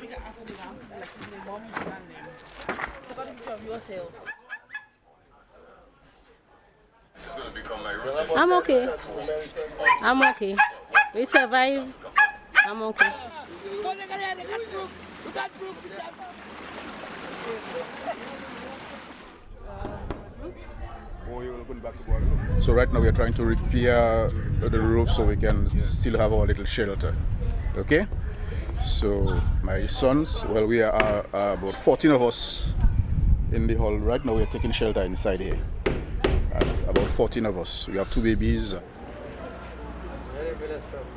we can answer the mom, like the mom and them. Take a picture of yourself. This is going to become my routine. I'm okay. I'm okay. We survive. I'm okay. So right now we are trying to repair the roof so we can still have our little shelter. Okay? So my sons, well, we are about 14 of us in the hall. Right now we are taking shelter inside here. About 14 of us. We have 2 babies. Where are you from?